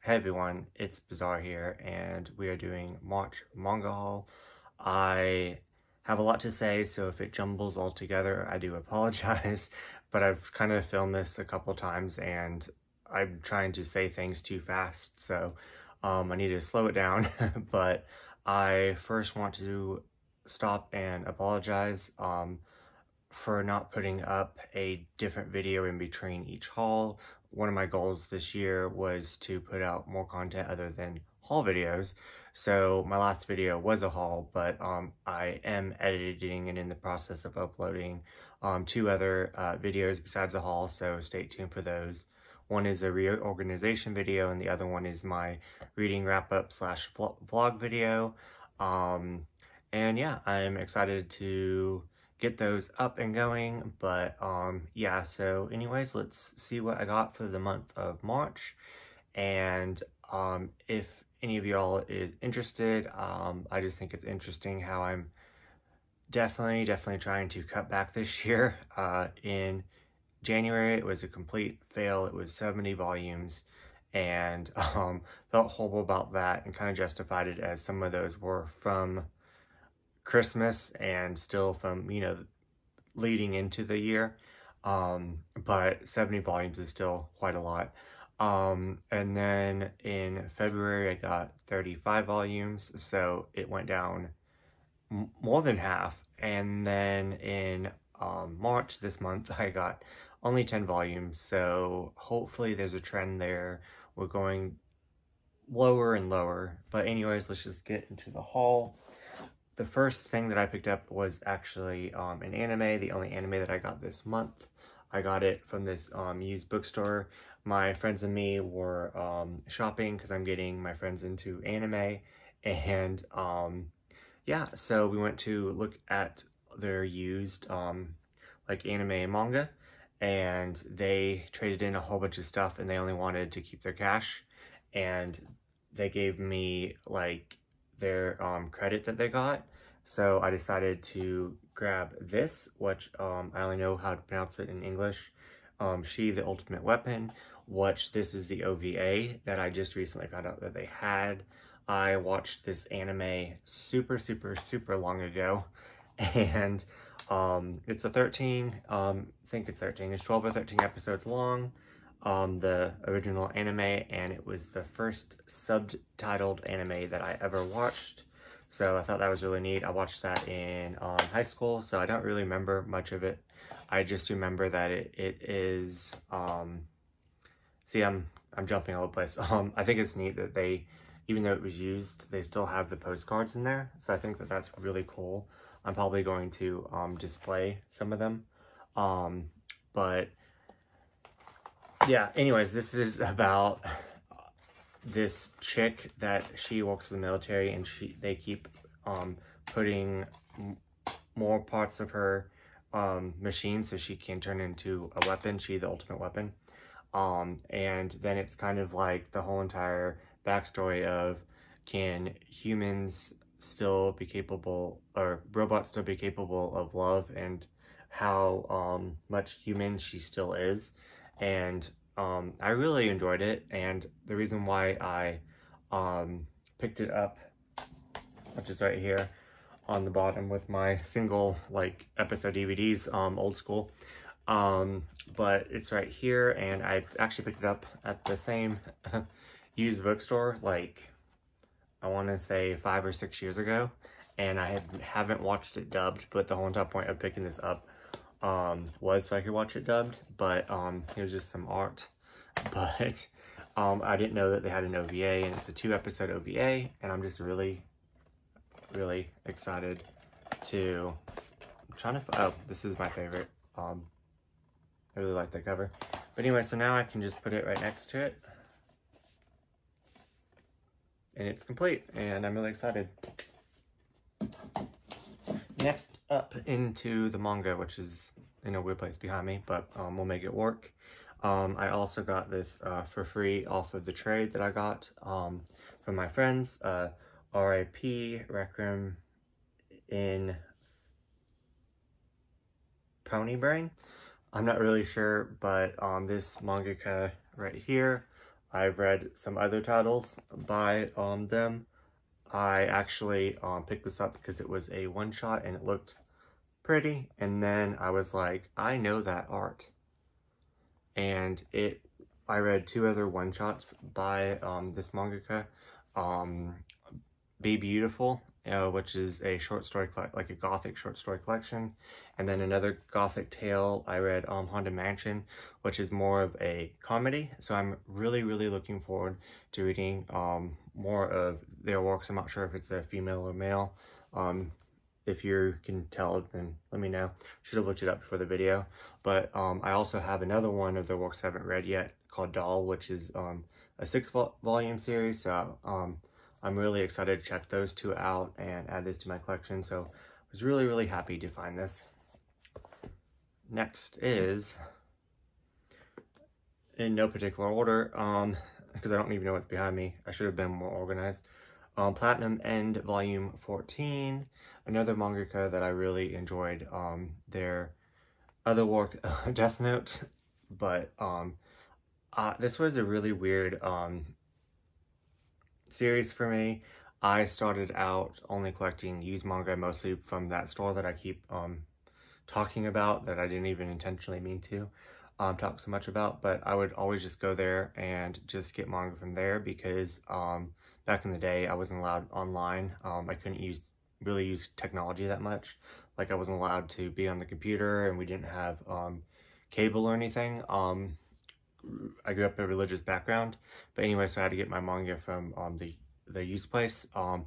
Hey everyone, it's Bizarre here, and we are doing March manga haul. I have a lot to say, so if it jumbles all together, I do apologize, but I've kind of filmed this a couple times, and I'm trying to say things too fast, so I need to slow it down, but I first want to stop and apologize for not putting up a different video in between each haul. One of my goals this year was to put out more content other than haul videos. So my last video was a haul, but I am editing and in the process of uploading two other videos besides a haul, so stay tuned for those. One is a reorganization video and the other one is my reading wrap-up slash vlog video. And yeah, I'm excited to get those up and going, but yeah, so anyways, let's see what I got for the month of March. And if any of y'all is interested, I just think it's interesting how I'm definitely trying to cut back this year. In January it was a complete fail. It was 70 volumes, and felt horrible about that and kind of justified it as some of those were from Christmas and still from, you know, leading into the year. But 70 volumes is still quite a lot. And then in February I got 35 volumes, so it went down more than half. And then in March this month I got only 10 volumes, so hopefully there's a trend there. We're going lower and lower, but anyways, let's just get into the haul. The first thing that I picked up was actually an anime, the only anime that I got this month. I got it from this used bookstore. My friends and me were shopping because I'm getting my friends into anime, and yeah, so we went to look at their used like anime and manga, and they traded in a whole bunch of stuff and they only wanted to keep their cash, and they gave me like their credit that they got. So I decided to grab this, which I only know how to pronounce it in English. She, the Ultimate Weapon, which this is the OVA that I just recently found out that they had. I watched this anime super long ago, and it's a 13, I think it's 13, it's 12 or 13 episodes long. The original anime, and it was the first subtitled anime that I ever watched, so I thought that was really neat. I watched that in high school, so I don't really remember much of it. I just remember that it is see, I'm jumping all over the place. I think it's neat that they, even though it was used, they still have the postcards in there, so I think that that's really cool. I'm probably going to display some of them, but yeah, anyways, this is about this chick that she works for the military, and they keep putting more parts of her machine so she can turn into a weapon. She, the Ultimate Weapon. And then it's kind of like the whole entire backstory of, can humans still be capable, or robots still be capable of love, and how much human she still is. And I really enjoyed it, and the reason why I picked it up, which is right here on the bottom with my single like episode DVDs, old school, but it's right here, and I actually picked it up at the same used bookstore, like I want to say 5 or 6 years ago, and I haven't watched it dubbed, but the whole entire point of picking this up was so I could watch it dubbed, but it was just some art. But I didn't know that they had an OVA, and it's a 2-episode OVA, and I'm just really excited to, I'm trying to, oh, this is my favorite. I really like that cover. But anyway, so now I can just put it right next to it, and it's complete, and I'm really excited. Next up into the manga, which is in a weird place behind me, but we'll make it work. I also got this for free off of the trade that I got from my friends. R.I.P. Requiem in Pony Brain. I'm not really sure, but this mangaka right here I've read some other titles by them. I actually picked this up because it was a one-shot and it looked pretty, and then I was like, I know that art. And I read 2 other one-shots by this mangaka, Be Beautiful, which is a short story, like a gothic short story collection, and then another gothic tale I read, Haunted Mansion, which is more of a comedy. So I'm really looking forward to reading more of their works. I'm not sure if it's a female or male. If you can tell, then let me know. Should have looked it up before the video. But I also have another one of their works I haven't read yet called Doll, which is a 6-volume series. So I'm really excited to check those 2 out and add this to my collection. So I was really happy to find this. Next is, in no particular order, because I don't even know what's behind me. I should have been more organized. Platinum End Volume 14, another mangaka that I really enjoyed their other work, Death Note, but this was a really weird series for me. I started out only collecting used manga, mostly from that store that I keep talking about, that I didn't even intentionally mean to talk so much about, but I would always just go there and just get manga from there because back in the day I wasn't allowed online. I couldn't really use technology that much. Like, I wasn't allowed to be on the computer, and we didn't have cable or anything. I grew up in a religious background, but anyway, so I had to get my manga from the used place. And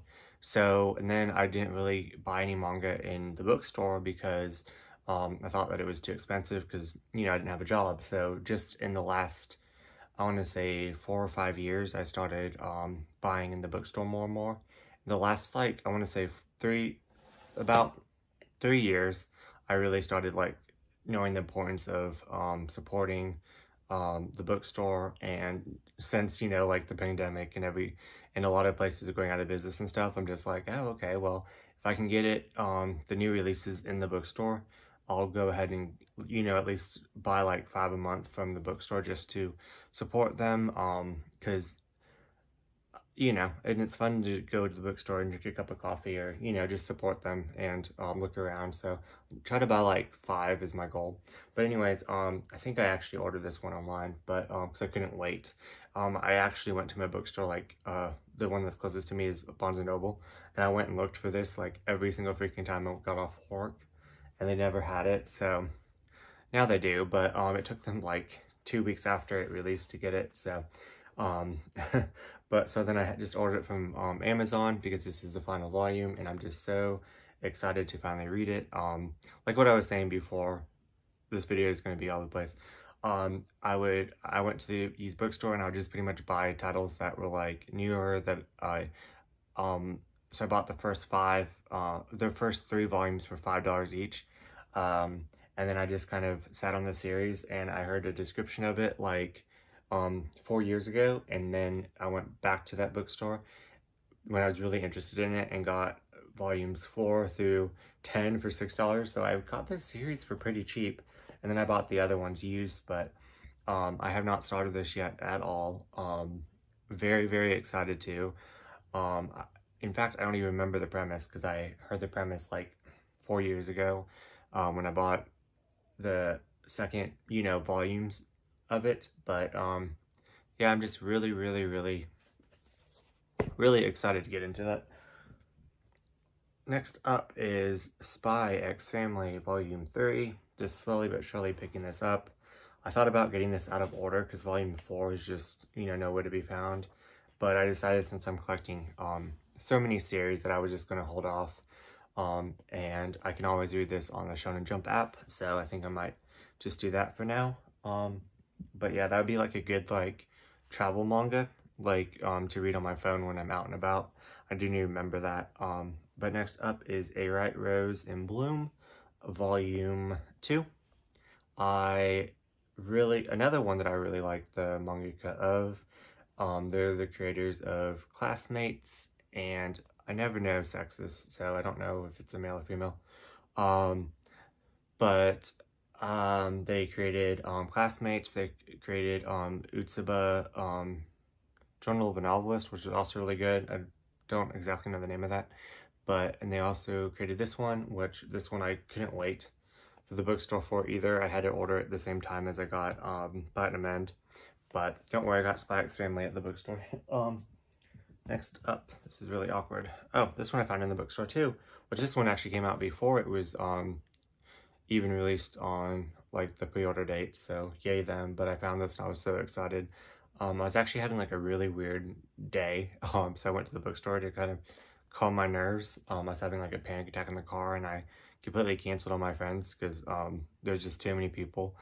then I didn't really buy any manga in the bookstore because I thought that it was too expensive because, you know, I didn't have a job. So just in the last, I want to say 4 or 5 years, I started buying in the bookstore more and more. The last, like, I want to say about 3 years, I really started, like, knowing the importance of supporting the bookstore. And since, you know, like the pandemic and a lot of places are going out of business and stuff, I'm just like, oh, okay, well, if I can get it, the new releases in the bookstore, I'll go ahead and, you know, at least buy like 5 a month from the bookstore just to support them, because, you know, and it's fun to go to the bookstore and drink a cup of coffee, or, you know, just support them and look around. So try to buy like 5 is my goal. But anyways, I think I actually ordered this one online, but because I couldn't wait. I actually went to my bookstore, like the one that's closest to me is Barnes & Noble, and I went and looked for this like every single freaking time I got off work, and they never had it. So now they do, but it took them like 2 weeks after it released to get it. So but so then I just ordered it from Amazon because this is the final volume, and I'm just so excited to finally read it. Like what I was saying before, this video is going to be all over the place. I went to the used bookstore and I would just pretty much buy titles that were like newer that so I bought the first 5, the first 3 volumes for $5 each. And then I just kind of sat on the series, and I heard a description of it like 4 years ago, and then I went back to that bookstore when I was really interested in it and got volumes 4 through 10 for $6. So I got this series for pretty cheap, and then I bought the other ones used, but I have not started this yet at all. Very excited to. In fact, I don't even remember the premise because I heard the premise like 4 years ago when I bought the second, you know, volumes of it. But yeah, I'm just really excited to get into that. Next up is Spy X Family Volume 3. Just slowly but surely picking this up. I thought about getting this out of order because Volume 4 is just, you know, nowhere to be found. But I decided, since I'm collecting so many series, that I was just going to hold off. And I can always read this on the Shonen Jump app, so I think I might just do that for now. But yeah, that would be like a good like travel manga, like to read on my phone when I'm out and about. I do need to remember that. But next up is A Right Rose in Bloom, Volume 2. Another one that I really like the mangaka of. They're the creators of Classmates, and I never know sexes, so I don't know if it's a male or female. But they created Classmates, they created Utsuba, Journal of a Novelist, which is also really good. I don't exactly know the name of that, and they also created this one, which this one I couldn't wait for the bookstore for either. I had to order it at the same time as I got Platinum End, but don't worry, I got Spy X Family at the bookstore. Next up, this is really awkward. Oh, this one I found in the bookstore too, which this one actually came out before it was even released on like the pre-order date, so yay them. But I found this and I was so excited. I was actually having like a really weird day, so I went to the bookstore to kind of calm my nerves. I was having like a panic attack in the car, and I completely canceled on my friends because there's just too many people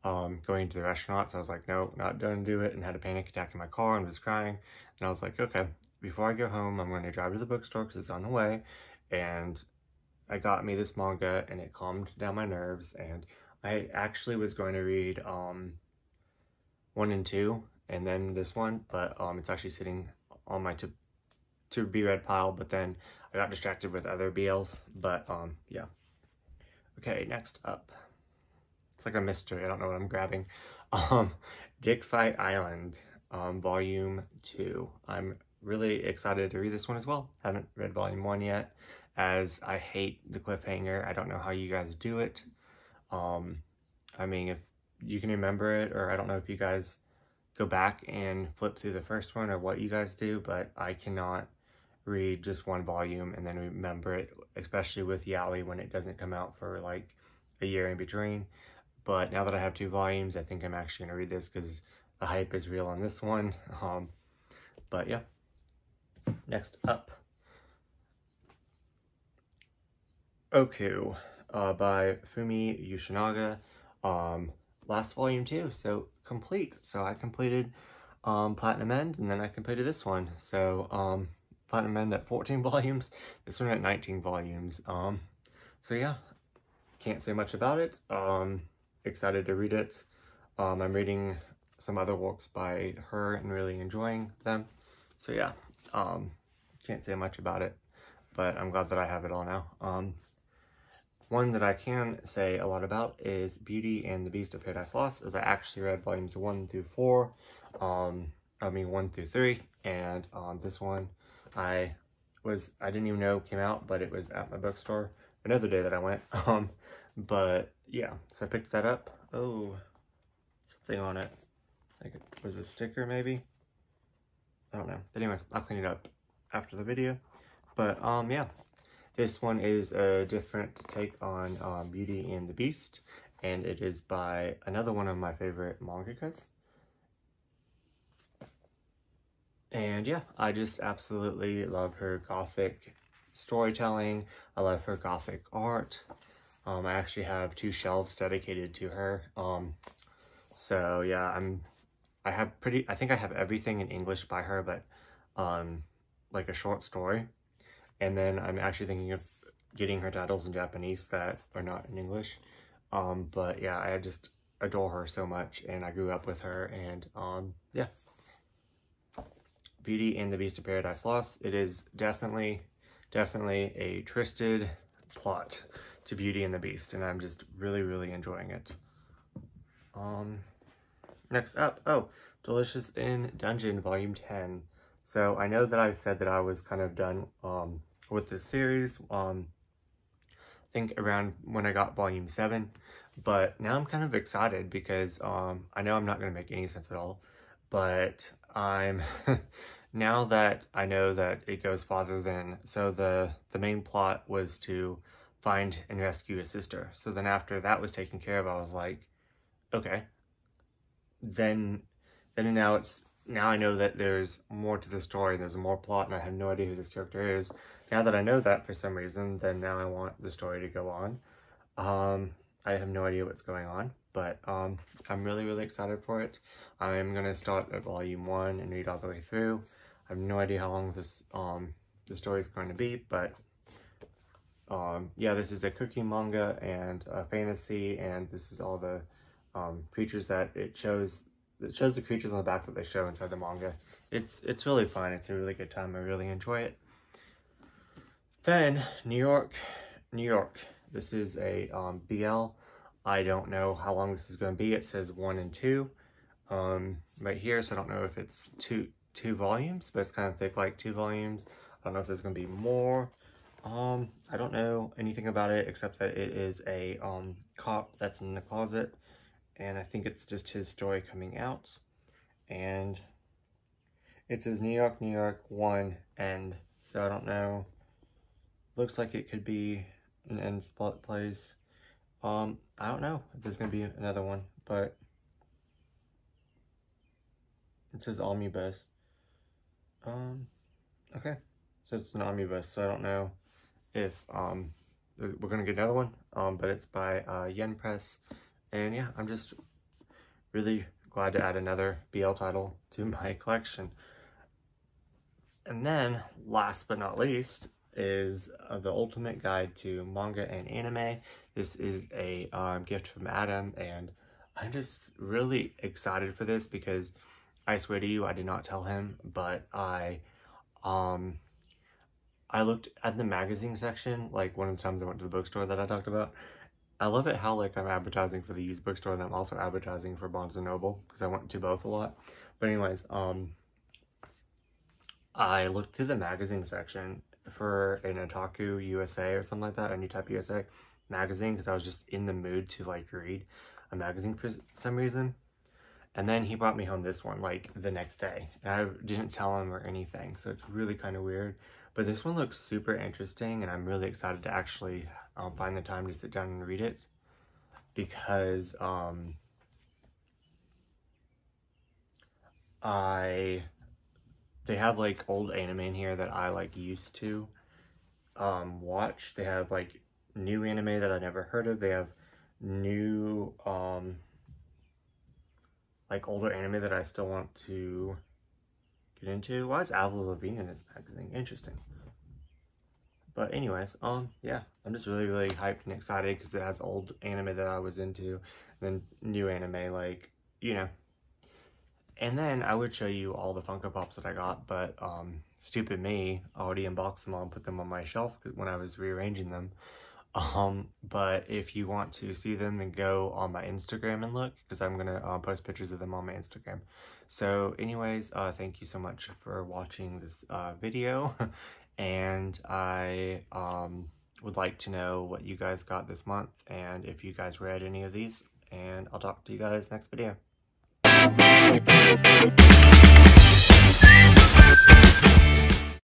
going to the restaurant. So I was like, no, not gonna do it, and had a panic attack in my car and was crying. And I was like, okay, before I go home, I'm going to drive to the bookstore because it's on the way. And I got me this manga, and it calmed down my nerves. And I actually was going to read 1 and 2 and then this one, but it's actually sitting on my to be read pile, but then I got distracted with other BLs. But yeah. Okay, next up. It's like a mystery. I don't know what I'm grabbing. Dick Fight Island, Volume 2. I'm really excited to read this one as well. Haven't read Volume 1 yet, as I hate the cliffhanger. I don't know how you guys do it. I mean, if you can remember it, or I don't know if you guys go back and flip through the first one or what you guys do, but I cannot read just one volume and then remember it, especially with Yaoi when it doesn't come out for like a year in between. But now that I have 2 volumes, I think I'm actually going to read this because the hype is real on this one. But yeah. Next up, Oku by Fumi Yoshinaga. Last volume too, so complete. So I completed Platinum End, and then I completed this one. So Platinum End at 14 volumes, this one at 19 volumes. So yeah, can't say much about it. Excited to read it. I'm reading some other works by her and really enjoying them. So yeah, can't say much about it, but I'm glad that I have it all now. One that I can say a lot about is Beauty and the Beast of Paradise Lost, as I actually read volumes 1 through 4, 1 through 3, and this one I didn't even know came out, but it was at my bookstore another day that I went. But yeah, so I picked that up. Oh, something on it. I think it was a sticker maybe? I don't know. But anyways, I'll clean it up after the video. But yeah, this one is a different take on Beauty and the Beast, and it is by another one of my favorite mangakas. And yeah, I just absolutely love her gothic storytelling. I love her gothic art. I actually have 2 shelves dedicated to her. So yeah, I think I have everything in English by her, but like a short story. And then I'm actually thinking of getting her titles in Japanese that are not in English. But yeah, I just adore her so much, and I grew up with her, and yeah. Beauty and the Beast of Paradise Lost. It is definitely a twisted plot to Beauty and the Beast, and I'm just really enjoying it. Next up, Delicious in Dungeon Volume 10. So I know that I said that I was kind of done with this series, I think around when I got Volume 7, but now I'm kind of excited because I know I'm not going to make any sense at all, but I'm now that I know that it goes farther than, so the main plot was to find and rescue his sister. So then after that was taken care of, I was like, okay, then now I know that there's more to the story, there's more plot, and I have no idea who this character is. Now that I know that for some reason, then now I want the story to go on. I have no idea what's going on, but I'm really excited for it. I'm gonna start at Volume 1 and read all the way through. I have no idea how long this the story is going to be, but yeah, this is a cooking manga and a fantasy, and this is all the creatures that it shows. It shows the creatures on the back that they show inside the manga. It's really fun. It's a really good time. I really enjoy it. Then New York. This is a BL. I don't know how long this is going to be. It says 1 and 2 right here, so I don't know if it's 2 volumes, but it's kind of thick, like 2 volumes. I don't know if there's gonna be more. I don't know anything about it except that it is a cop that's in the closet, and I think it's just his story coming out. And it says New York, New York, 1 end. So I don't know. Looks like it could be an end spot place. I don't know if there's gonna be another one, but it says omnibus. Okay, so it's an omnibus, so I don't know if we're gonna get another one, but it's by Yen Press, and yeah, I'm just really glad to add another BL title to my collection. And then, last but not least, is the ultimate guide to manga and anime. This is a gift from Adam, and I'm just really excited for this because I swear to you, I did not tell him, but I looked at the magazine section, like one of the times I went to the bookstore that I talked about. I love it how like I'm advertising for the used bookstore and I'm also advertising for Barnes & Noble because I went to both a lot. But anyways, I looked through the magazine section for an Otaku USA or something like that, a New Type USA magazine, because I was just in the mood to like read a magazine for some reason. And then he brought me home this one like the next day, and I didn't tell him or anything, so it's really kind of weird. But this one looks super interesting, and I'm really excited to actually find the time to sit down and read it, because they have like old anime in here that I like used to watch. They have like new anime that I never heard of. They have new like older anime that I still want to get into. Why is Avril Lavigne in this magazine? Interesting. But anyways, yeah, I'm just really, really hyped and excited because it has old anime that I was into, and then new anime, like, you know. And then I would show you all the Funko Pops that I got, but stupid me, already unboxed them all and put them on my shelf when I was rearranging them. But if you want to see them, then go on my Instagram and look, because I'm gonna post pictures of them on my Instagram. So anyways, thank you so much for watching this video, and I would like to know what you guys got this month and if you guys read any of these, and I'll talk to you guys next video.